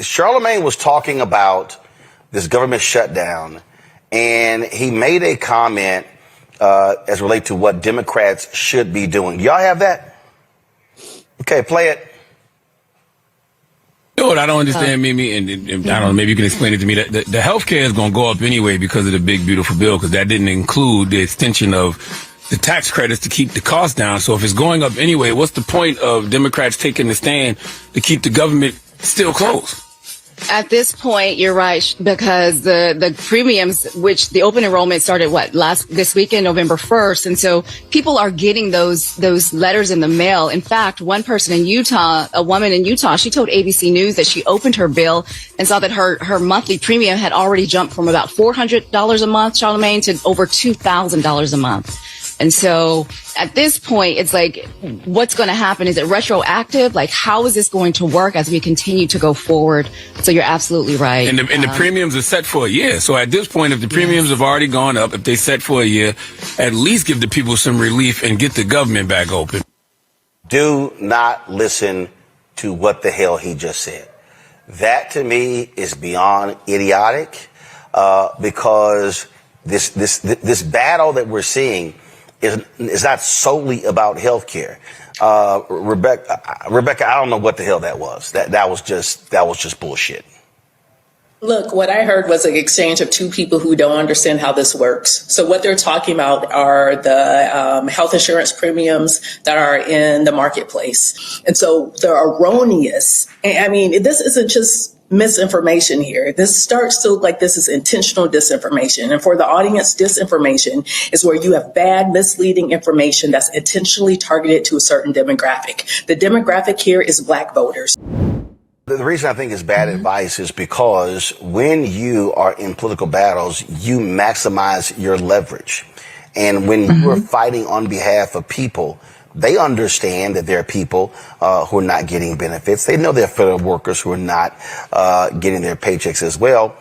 Charlemagne was talking about this government shutdown, and he made a comment as relate to what Democrats should be doing. Y'all have that? Okay, play it. You know what I don't understand, Mimi, and I don't know, maybe you can explain it to me. The health care is going to go up anyway because of the big, beautiful bill, because that didn't include the extension of the tax credits to keep the cost down. So if it's going up anyway, what's the point of Democrats taking the stand to keep the government still closed? At this point, you're right, because the premiums, which the open enrollment started this weekend, November 1st. And so people are getting those letters in the mail. In fact, one person in Utah, a woman in Utah, she told ABC News that she opened her bill and saw that her monthly premium had already jumped from about $400 a month, Charlamagne, to over $2,000 a month. And so at this point, it's like, what's going to happen? Is it retroactive? Like, how is this going to work as we continue to go forward? So you're absolutely right. And the premiums are set for a year. So at this point, if the premiums have already gone up, if they set for a year, at least give the people some relief and get the government back open. Do not listen to what the hell he just said. That to me is beyond idiotic, because this battle that we're seeing is not solely about health care. Rebecca, I don't know what the hell that was. That was just bullshit. Look, what I heard was an exchange of two people who don't understand how this works. So what they're talking about are the health insurance premiums that are in the marketplace. And so they're erroneous. I mean, this isn't just misinformation here. This starts to look like this is intentional disinformation. And for the audience, disinformation is where you have bad, misleading information that's intentionally targeted to a certain demographic. The demographic here is Black voters. The reason I think it's bad advice is because when you are in political battles, you maximize your leverage. And when you are fighting on behalf of people, they understand that there are people who are not getting benefits. They know there are federal workers who are not getting their paychecks as well.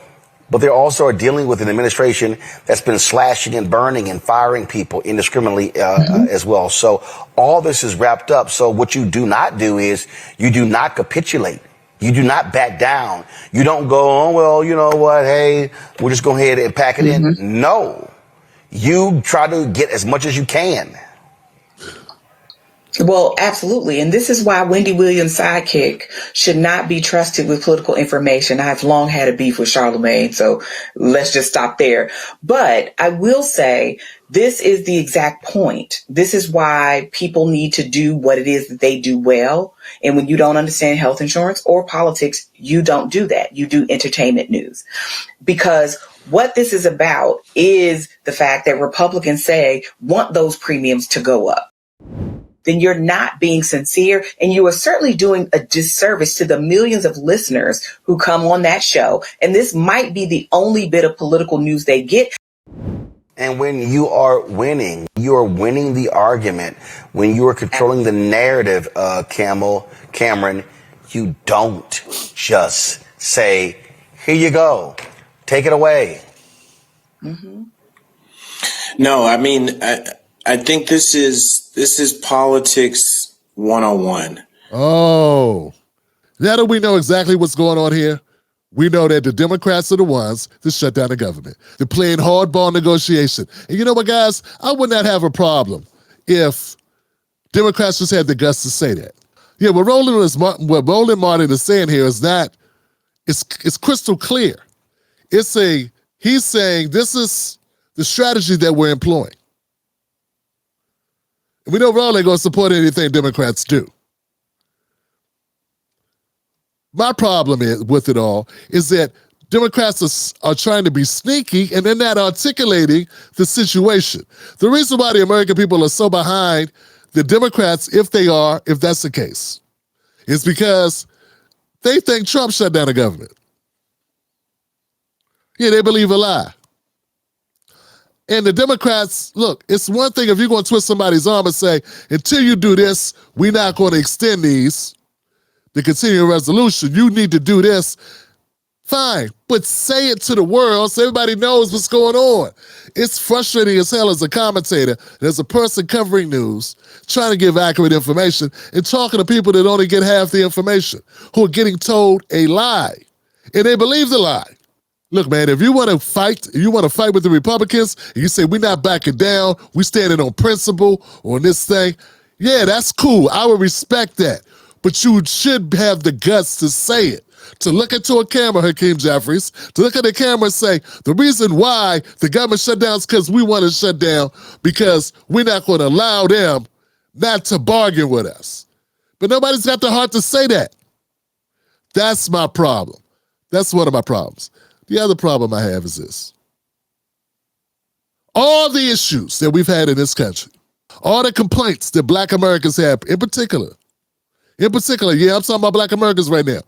But they also are dealing with an administration that's been slashing and burning and firing people indiscriminately as well. So all this is wrapped up. So what you do not do is you do not capitulate. You do not back down. You don't go, oh, well, you know what? Hey, we'll just go ahead and pack it in. No, you try to get as much as you can. Well, absolutely. And this is why Wendy Williams' sidekick should not be trusted with political information. I've long had a beef with Charlemagne, so let's just stop there. But I will say this is the exact point. This is why people need to do what it is that they do well. And when you don't understand health insurance or politics, you don't do that. You do entertainment news. Because what this is about is the fact that Republicans want those premiums to go up. Then you're not being sincere, and you are certainly doing a disservice to the millions of listeners who come on that show. And this might be the only bit of political news they get. And when you are winning the argument. When you are controlling the narrative, Cameron, you don't just say, here you go, take it away. No, I mean, I think this is politics 101. Oh, now that we know exactly what's going on here, we know that the Democrats are the ones that shut down the government. They're playing hardball negotiation. And you know what, guys? I would not have a problem if Democrats just had the guts to say that. Yeah, what Roland Martin is saying here is not, it's crystal clear. He's saying this is the strategy that we're employing. We know Roland ain't going to support anything Democrats do. My problem with it all is that Democrats are trying to be sneaky and they're not articulating the situation. The reason why the American people are so behind the Democrats, if that's the case, is because they think Trump shut down the government. Yeah, they believe a lie. And the Democrats, look, it's one thing if you're going to twist somebody's arm and say, until you do this, we're not going to extend the continuing resolution. You need to do this. Fine, but say it to the world so everybody knows what's going on. It's frustrating as hell as a commentator, as a person covering news, trying to give accurate information and talking to people that only get half the information, who are getting told a lie, and they believe the lie. Look, man, if you want to fight with the Republicans, and you say we're not backing down, we standing on principle on this thing, yeah, that's cool. I would respect that. But you should have the guts to say it. To look into a camera, Hakeem Jeffries, to look at the camera and say, the reason why the government shut down is because we want to shut down because we're not going to allow them not to bargain with us. But nobody's got the heart to say that. That's my problem. That's one of my problems. The other problem I have is this. All the issues that we've had in this country, all the complaints that Black Americans have, in particular, yeah, I'm talking about Black Americans right now.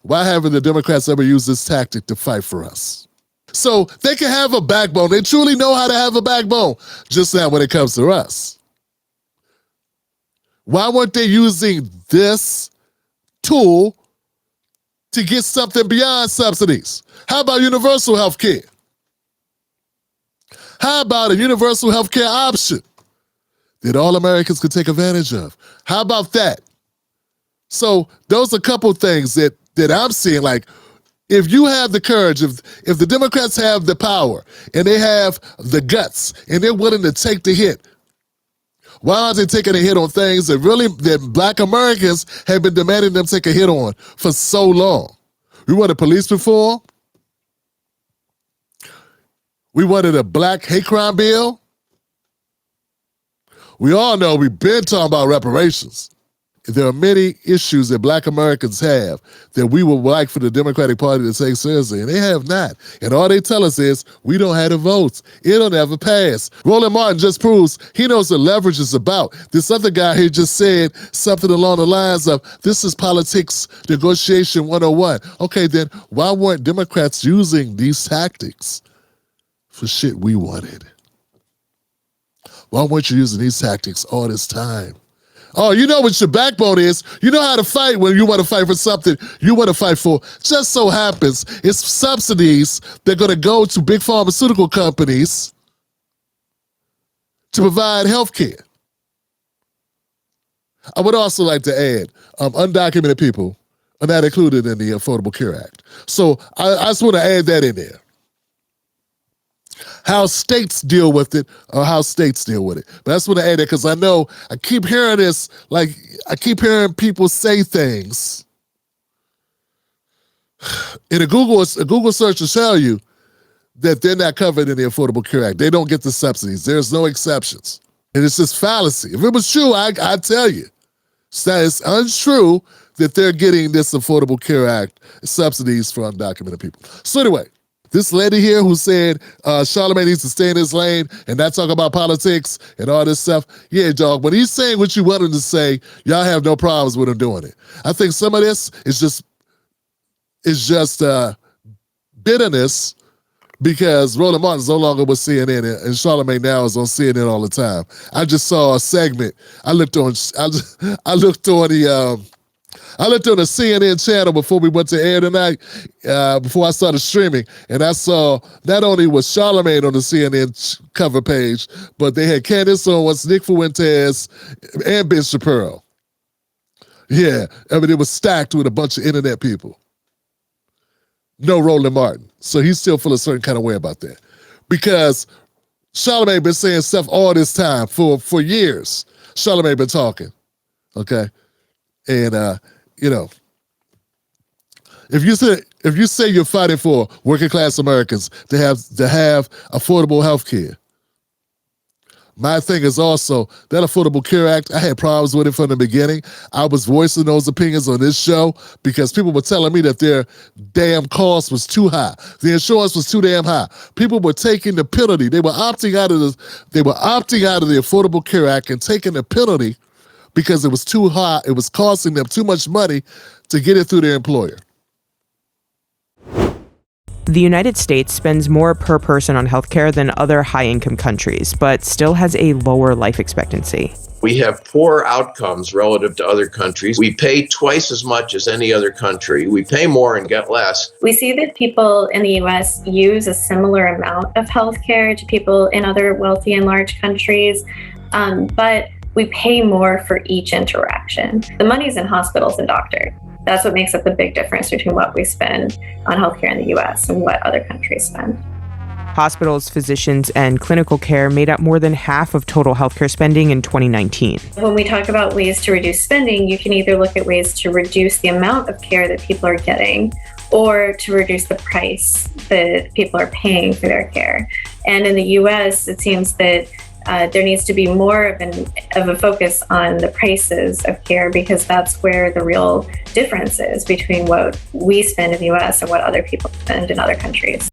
Why haven't the Democrats ever used this tactic to fight for us? So they can have a backbone. They truly know how to have a backbone, just not when it comes to us. Why weren't they using this tool to get something beyond subsidies? How about universal health care? How about a universal health care option that all Americans could take advantage of? How about that? So those are a couple things that I'm seeing. Like, if you have the courage, if the Democrats have the power and they have the guts and they're willing to take the hit, why aren't they taking a hit on things that Black Americans have been demanding them take a hit on for so long? We wanted police reform. We wanted a black hate crime bill. We all know we've been talking about reparations. There are many issues that Black Americans have that we would like for the Democratic Party to take seriously, and they have not. And all they tell us is, we don't have the votes. It'll never pass. Roland Martin just proves he knows what leverage is about. This other guy here just said something along the lines of, this is politics negotiation 101. Okay, then why weren't Democrats using these tactics for shit we wanted? Why weren't you using these tactics all this time? Oh, you know what your backbone is. You know how to fight when you want to fight for something you want to fight for. Just so happens it's subsidies that are going to go to big pharmaceutical companies to provide health care. I would also like to add, undocumented people are not included in the Affordable Care Act. So I just want to add that in there. How states deal with it or how states deal with it. But I just want to add that because I know I keep hearing this, like I keep hearing people say things. And a Google search will tell you that they're not covered in the Affordable Care Act. They don't get the subsidies. There's no exceptions. And it's just fallacy. If it was true, I'd tell you. It's untrue that they're getting this Affordable Care Act subsidies for undocumented people. So anyway, this lady here who said Charlemagne needs to stay in his lane and not talk about politics and all this stuff. Yeah, dog, when he's saying what you want him to say, y'all have no problems with him doing it. I think some of this is just bitterness because Roland Martin's no longer with CNN and Charlemagne now is on CNN all the time. I just saw a segment. I looked on the CNN channel before we went to air tonight, before I started streaming, and I saw not only was Charlemagne on the CNN cover page, but they had Candace Owens, Nick Fuentes, and Ben Shapiro. Yeah, I mean, it was stacked with a bunch of internet people. No Roland Martin. So he's still feeling a certain kind of way about that. Because Charlemagne been saying stuff all this time for years. Charlemagne been talking, okay? And, you know, if you say you're fighting for working class Americans to have affordable health care, my thing is also that Affordable Care Act, I had problems with it from the beginning. I was voicing those opinions on this show because people were telling me that their damn cost was too high. The insurance was too damn high. People were taking the penalty. They were opting out of the Affordable Care Act and taking the penalty because it was too high. It was costing them too much money to get it through their employer. The United States spends more per person on healthcare than other high-income countries, but still has a lower life expectancy. We have poor outcomes relative to other countries. We pay twice as much as any other country. We pay more and get less. We see that people in the US use a similar amount of healthcare to people in other wealthy and large countries, but we pay more for each interaction. The money's in hospitals and doctors. That's what makes up the big difference between what we spend on healthcare in the US and what other countries spend. Hospitals, physicians, and clinical care made up more than half of total healthcare spending in 2019. When we talk about ways to reduce spending, you can either look at ways to reduce the amount of care that people are getting or to reduce the price that people are paying for their care. And in the US, it seems that there needs to be more of a focus on the prices of care, because that's where the real difference is between what we spend in the US and what other people spend in other countries.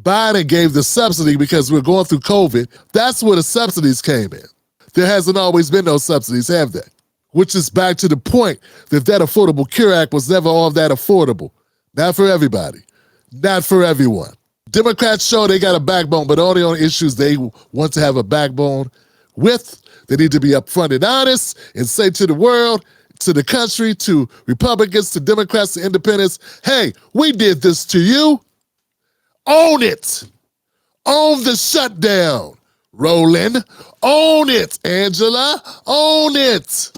Biden gave the subsidy because we're going through COVID. That's where the subsidies came in. There hasn't always been no subsidies, have there? Which is back to the point that Affordable Care Act was never all that affordable. Not for everybody. Not for everyone. Democrats show they got a backbone, but only on issues they want to have a backbone with. They need to be upfront and honest and say to the world, to the country, to Republicans, to Democrats, to independents, hey, we did this to you. Own it. Own the shutdown. Roland, own it. Angela, own it.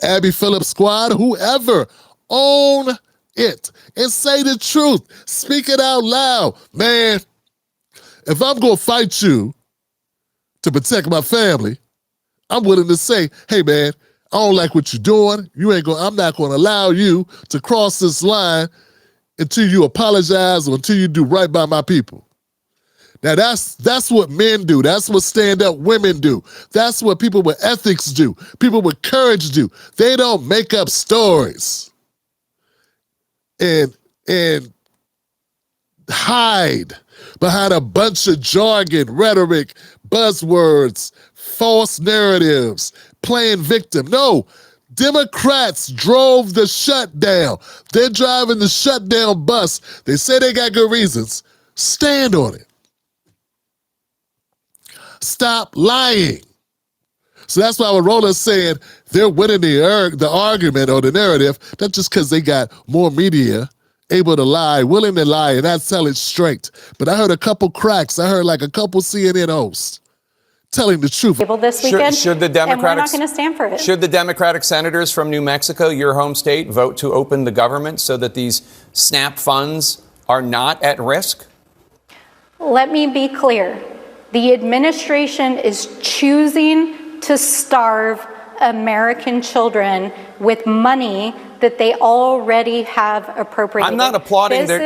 Abby Phillips squad, whoever, own it. And say the truth. Speak it out loud. Man, if I'm going to fight you to protect my family, I'm willing to say, hey, man, I don't like what you're doing. I'm not going to allow you to cross this line until you apologize or until you do right by my people. Now, that's what men do. That's what stand-up women do. That's what people with ethics do. People with courage do. They don't make up stories and hide behind a bunch of jargon, rhetoric, buzzwords, false narratives, playing victim. No, Democrats drove the shutdown. They're driving the shutdown bus. They say they got good reasons. Stand on it. Stop lying. So that's why when Roland said they're winning the argument or the narrative, that's just because they got more media able to lie, willing to lie, and not tell it straight. But I heard a couple cracks. I heard like a couple CNN hosts telling the truth. This weekend, should the and we're Democratic, not going to stand for it. Should the Democratic senators from New Mexico, your home state, vote to open the government so that these SNAP funds are not at risk? Let me be clear. The administration is choosing to starve American children with money that they already have appropriated. I'm not applauding their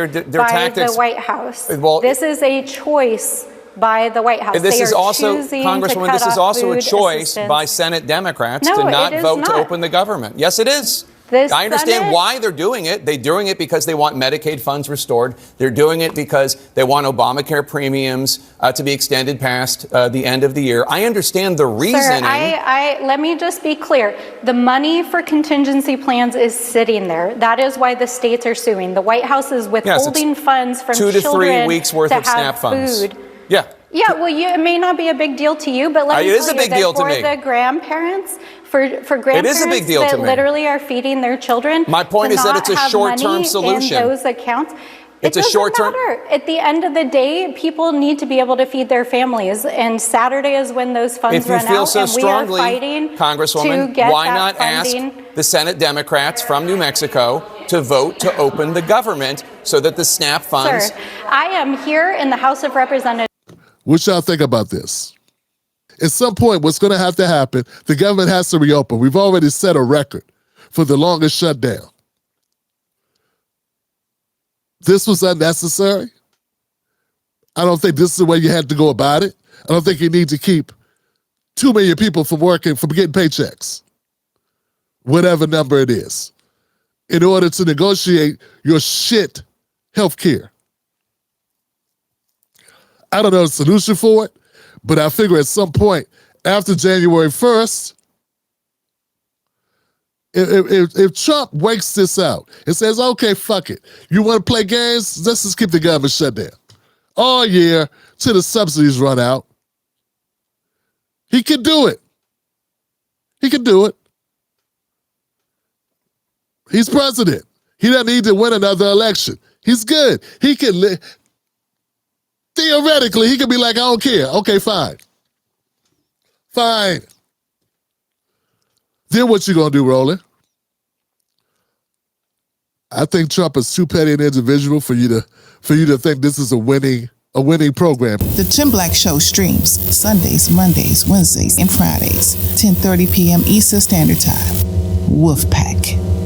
tactics. By the White House. Well, this is a choice by the White House. This they is are also, choosing Congresswoman, to cut this is off also a food choice assistance. by Senate Democrats No, to not it is vote to not. open the government. Yes, it is. I understand why they're doing it. They're doing it because they want Medicaid funds restored. They're doing it because they want Obamacare premiums to be extended past the end of the year. I understand the reasoning. Sir, let me just be clear. The money for contingency plans is sitting there. That is why the states are suing. The White House is withholding funds from 2 to 3 children weeks worth to of SNAP have funds. food. Yeah. Yeah, well, it may not be a big deal to you, but let me It is tell a big you deal that to for me. the grandparents, for grandparents It is a big deal that to me. literally are feeding their children. My point is that it's a short-term solution. In those accounts. It's a short-term. At the end of the day, people need to be able to feed their families, and Saturday is when those funds If you run feel out. so and strongly, we are fighting Congresswoman, to get why that not funding. ask the Senate Democrats from New Mexico to vote to open the government so that the SNAP funds... Sir, I am here in the House of Representatives. What y'all think about this? At some point, what's going to have to happen, the government has to reopen. We've already set a record for the longest shutdown. This was unnecessary. I don't think this is the way you had to go about it. I don't think you need to keep 2 million people from getting paychecks, whatever number it is, in order to negotiate your shit health care. I don't know the solution for it, but I figure at some point after January 1st, If Trump wakes this out and says, okay, fuck it. You want to play games? Let's just keep the government shut down all year till the subsidies run out. He can do it. He can do it. He's president. He doesn't need to win another election. He's good. He can, theoretically, he could be like, I don't care. Okay, fine. Fine. Then what you gonna do, Roland? I think Trump is too petty an individual for you to think this is a winning program. The Jim Black Show streams Sundays, Mondays, Wednesdays, and Fridays, 10:30 p.m. Eastern Standard Time. Wolfpack.